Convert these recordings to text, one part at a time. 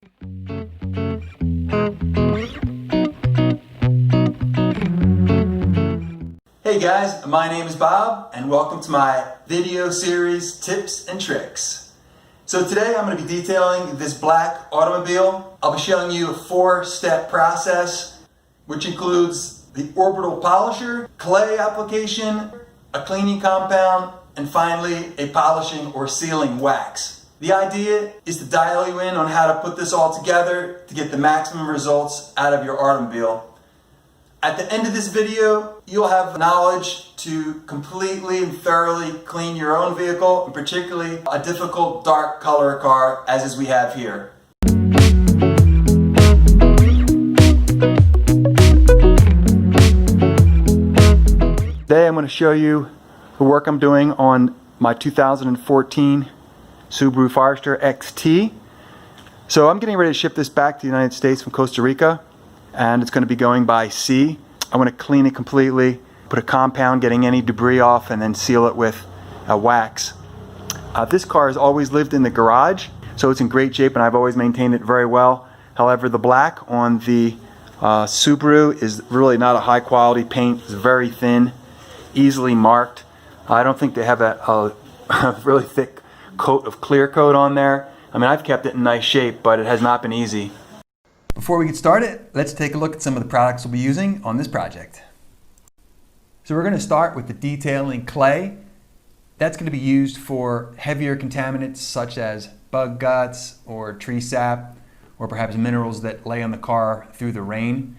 Hey guys, my name is Bob and welcome to my video series Tips and Tricks. So today I'm going to be detailing this black automobile. I'll be showing you a 4-step process which includes the orbital polisher, clay application, a cleaning compound, and finally a polishing or sealing wax. The idea is to dial you in on how to put this all together to get the maximum results out of your automobile. At the end of this video, you'll have knowledge to completely and thoroughly clean your own vehicle, and particularly a difficult dark color car, as is we have here. Today I'm going to show you the work I'm doing on my 2014 Subaru Forester XT. So I'm getting ready to ship this back to the United States from Costa Rica, and it's going to be going by sea. I want to clean it completely, put a compound getting any debris off, and then seal it with a wax. This car has always lived in the garage, so it's in great shape and I've always maintained it very well. However, the black on the Subaru is really not a high quality paint. It's very thin, easily marked. I don't think they have a really thick coat of clear coat on there. I mean, I've kept it in nice shape, but it has not been easy. Before we get started, let's take a look at some of the products we'll be using on this project. So we're going to start with the detailing clay. That's going to be used for heavier contaminants such as bug guts or tree sap, or perhaps minerals that lay on the car through the rain.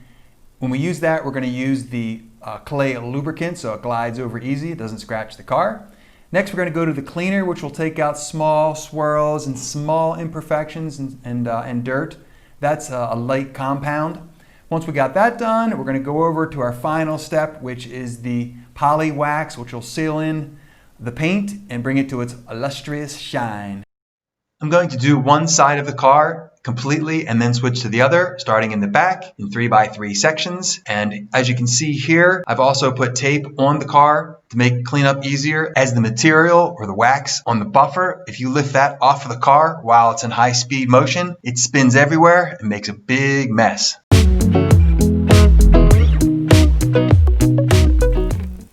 When we use that, we're going to use the clay lubricant so it glides over easy, it doesn't scratch the car. Next, we're going to go to the cleaner, which will take out small swirls and small imperfections and dirt. That's a light compound. Once we got that done, we're going to go over to our final step, which is the poly wax, which will seal in the paint and bring it to its illustrious shine. I'm going to do one side of the car completely and then switch to the other, starting in the back in 3x3 sections. And as you can see here, I've also put tape on the car to make cleanup easier, as the material or the wax on the buffer, if you lift that off of the car while it's in high-speed motion, it spins everywhere and makes a big mess.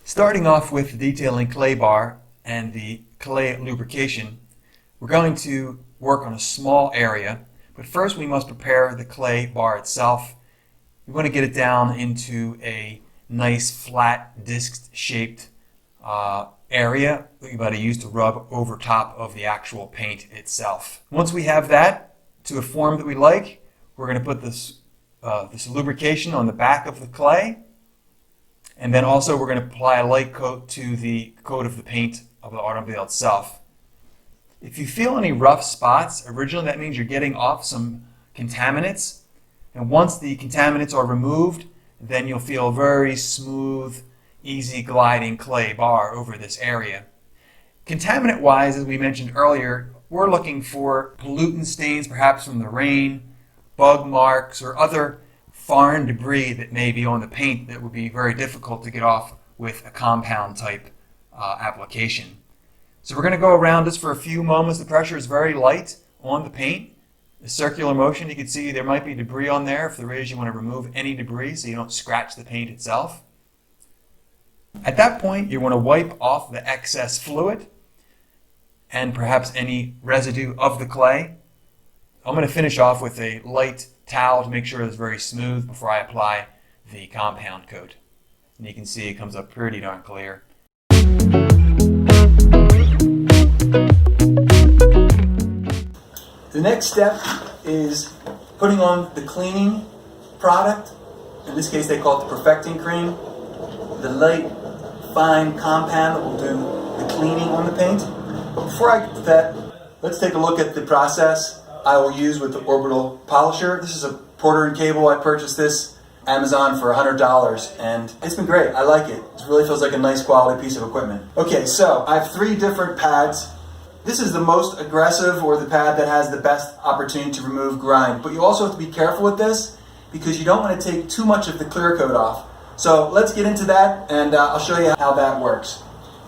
Starting off with the detailing clay bar and the clay lubrication, we're going to work on a small area, but first we must prepare the clay bar itself. We want to get it down into a nice flat disc shaped area that you're going to use to rub over top of the actual paint itself. Once we have that to a form that we like, we're going to put this lubrication on the back of the clay, and then also we're going to apply a light coat to the coat of the paint of the automobile itself. If you feel any rough spots, originally that means you're getting off some contaminants, and once the contaminants are removed, then you'll feel very smooth, easy gliding clay bar over this area. Contaminant wise, as we mentioned earlier, we're looking for pollutant stains perhaps from the rain, bug marks, or other foreign debris that may be on the paint that would be very difficult to get off with a compound type application. So we're going to go around this for a few moments. The pressure is very light on the paint. The circular motion, you can see there might be debris on there. If there is, you want to remove any debris so you don't scratch the paint itself. At that point, you want to wipe off the excess fluid and perhaps any residue of the clay. I'm going to finish off with a light towel to make sure it's very smooth before I apply the compound coat. And you can see it comes up pretty darn clear. The next step is putting on the cleaning product. In this case, they call it the perfecting cream. The light, fine compound that will do the cleaning on the paint. But before I get to that, let's take a look at the process I will use with the orbital polisher. This is a Porter and Cable. I purchased this Amazon for $100, and it's been great. I like it. It really feels like a nice quality piece of equipment. Okay, so I have 3 different pads. This is the most aggressive, or the pad that has the best opportunity to remove grime. But you also have to be careful with this because you don't want to take too much of the clear coat off. So let's get into that, and I'll show you how that works.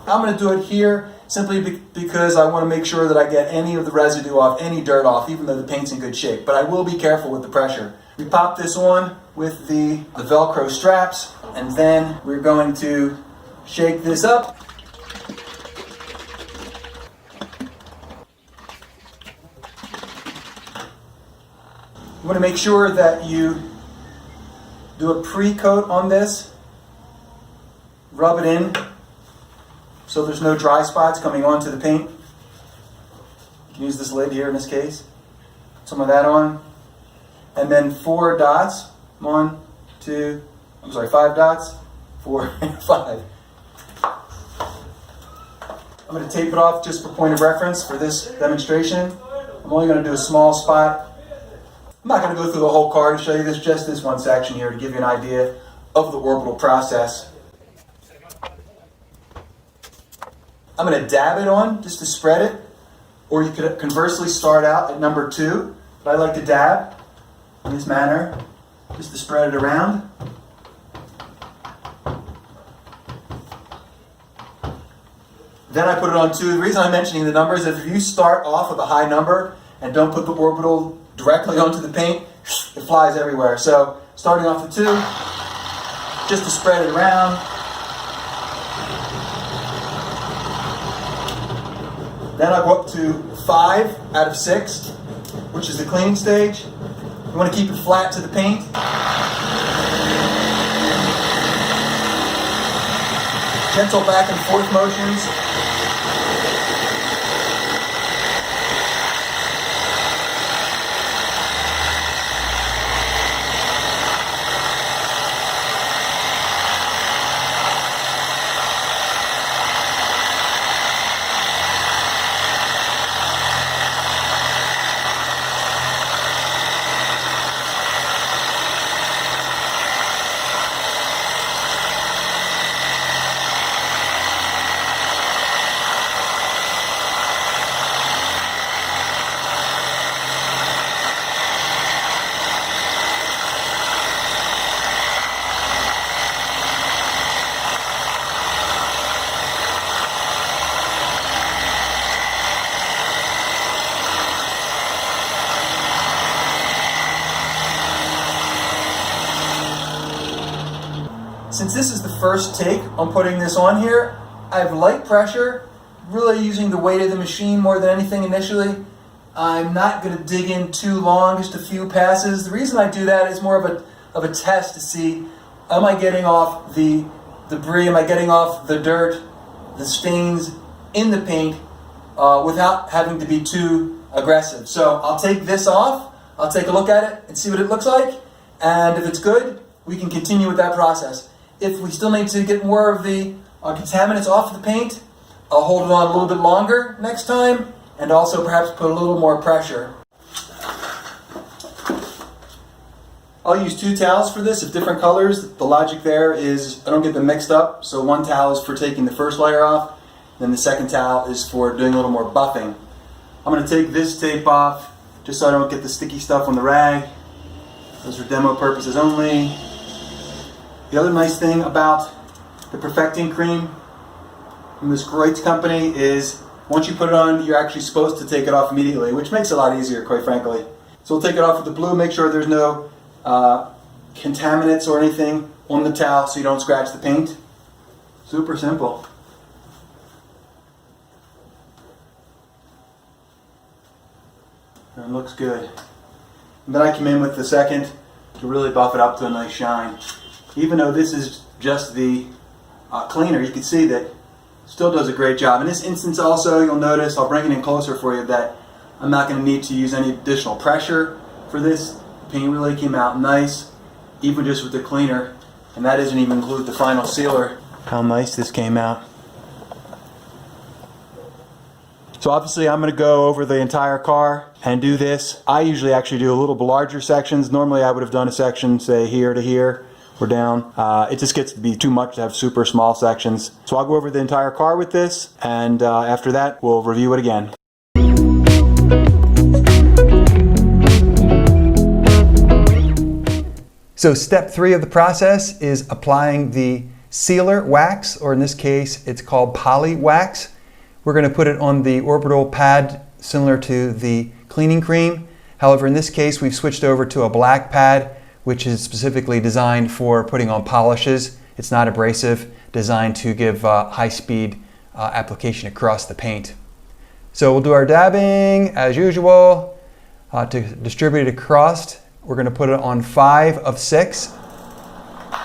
I'm going to do it here simply because I want to make sure that I get any of the residue off, any dirt off, even though the paint's in good shape. But I will be careful with the pressure. We pop this on with the Velcro straps, and then we're going to shake this up. You want to make sure that you do a pre-coat on this. Rub it in so there's no dry spots coming onto the paint. You can use this lid here in this case. Some of that on. And then 4 dots. 5 dots. 4, 5. I'm going to tape it off just for point of reference for this demonstration. I'm only going to do a small spot. I'm not going to go through the whole car to show you this, just this one section here to give you an idea of the orbital process. I'm going to dab it on just to spread it, or you could conversely start out at number 2, but I like to dab in this manner just to spread it around. Then I put it on 2. The reason I'm mentioning the numbers is if you start off with a high number and don't put the orbital directly onto the paint, it flies everywhere. So starting off with 2, just to spread it around. Then I go up to 5 out of 6, which is the cleaning stage. You want to keep it flat to the paint. Gentle back and forth motions. Since this is the first take on putting this on here, I have light pressure, really using the weight of the machine more than anything initially. I'm not going to dig in too long, just a few passes. The reason I do that is more of a test to see, am I getting off the debris, am I getting off the dirt, the stains in the paint without having to be too aggressive. So I'll take this off, I'll take a look at it and see what it looks like, and if it's good, we can continue with that process. If we still need to get more of the contaminants off the paint, I'll hold it on a little bit longer next time, and also perhaps put a little more pressure. I'll use 2 towels for this of different colors. The logic there is I don't get them mixed up, so one towel is for taking the first layer off, then the second towel is for doing a little more buffing. I'm going to take this tape off just so I don't get the sticky stuff on the rag. Those are demo purposes only. The other nice thing about the perfecting cream from this Great company is once you put it on, you're actually supposed to take it off immediately, which makes it a lot easier, quite frankly. So we'll take it off with the blue, make sure there's no contaminants or anything on the towel so you don't scratch the paint. Super simple. And it looks good. And then I come in with the second to really buff it up to a nice shine. Even though this is just the cleaner, you can see that it still does a great job. In this instance also, you'll notice, I'll bring it in closer for you, that I'm not going to need to use any additional pressure for this. The paint really came out nice, even just with the cleaner. And that doesn't even include the final sealer. How nice this came out. So obviously I'm going to go over the entire car and do this. I usually actually do a little larger sections. Normally I would have done a section, say, here to here. We're down. It just gets to be too much to have super small sections. So I'll go over the entire car with this, and after that we'll review it again. So step 3 of the process is applying the sealer wax, or in this case it's called poly wax. we're going to put it on the orbital pad similar to the cleaning cream. However, in this case, we've switched over to a black pad, which is specifically designed for putting on polishes. It's not abrasive, designed to give high-speed application across the paint. So we'll do our dabbing as usual. To distribute it across, we're going to put it on 5 of 6.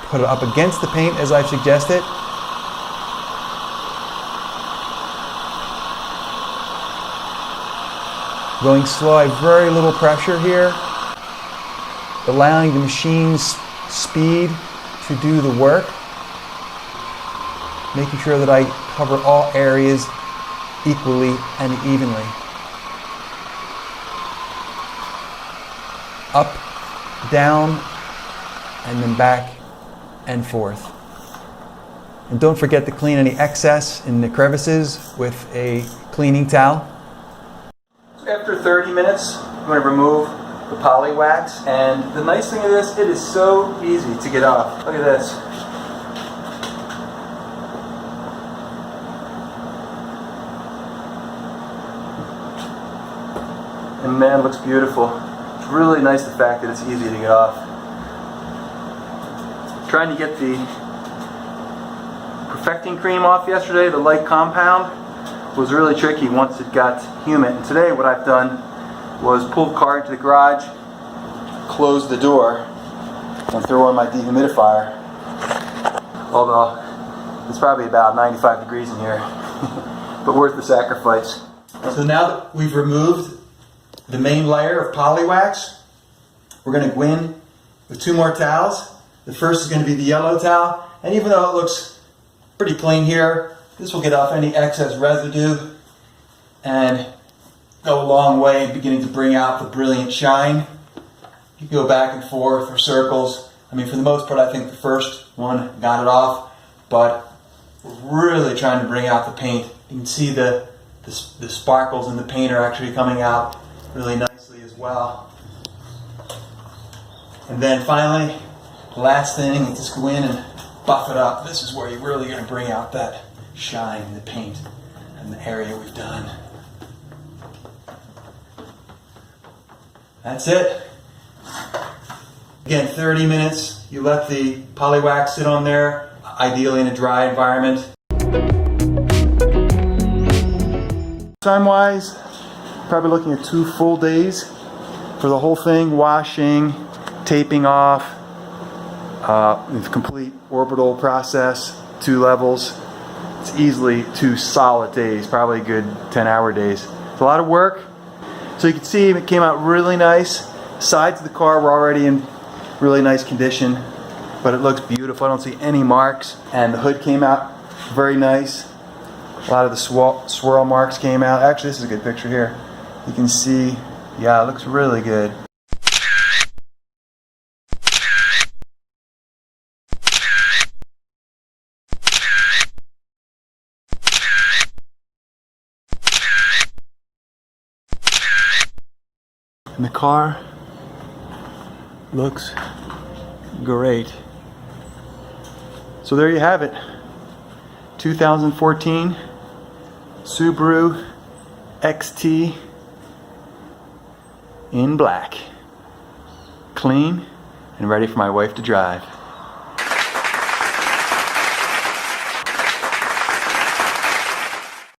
Put it up against the paint as I've suggested. Going slow, I have very little pressure here, allowing the machine's speed to do the work, making sure that I cover all areas equally and evenly. Up, down, and then back and forth. And don't forget to clean any excess in the crevices with a cleaning towel. After 30 minutes, I'm going to remove the poly wax, and the nice thing of this, it is so easy to get off. Look at this. And man, it looks beautiful. It's really nice the fact that it's easy to get off. Trying to get the perfecting cream off yesterday, the light compound, was really tricky once it got humid. And today what I've done was pull the car into the garage, close the door, and throw on my dehumidifier. Although it's probably about 95 degrees in here, but worth the sacrifice. So now that we've removed the main layer of poly wax, we're going to go in with 2 more towels. The first is going to be the yellow towel, and even though it looks pretty plain here, this will get off any excess residue and go a long way in beginning to bring out the brilliant shine. You can go back and forth or circles. I mean, for the most part, I think the first one got it off, but we're really trying to bring out the paint. You can see the sparkles in the paint are actually coming out really nicely as well. And then finally, the last thing is just go in and buff it up. This is where you're really going to bring out that shine in the paint and the area we've done. That's it. Again, 30 minutes. You let the poly wax sit on there, ideally in a dry environment. Time-wise, probably looking at 2 full days for the whole thing, washing, taping off, the complete orbital process, 2 levels. It's easily 2 solid days, probably good 10-hour days. It's a lot of work. So you can see it came out really nice. Sides of the car were already in really nice condition, but it looks beautiful. I don't see any marks. And the hood came out very nice. A lot of the swirl marks came out. Actually, this is a good picture here. You can see, yeah, it looks really good. And the car looks great. So there you have it. 2014 Subaru XT in black. Clean and ready for my wife to drive.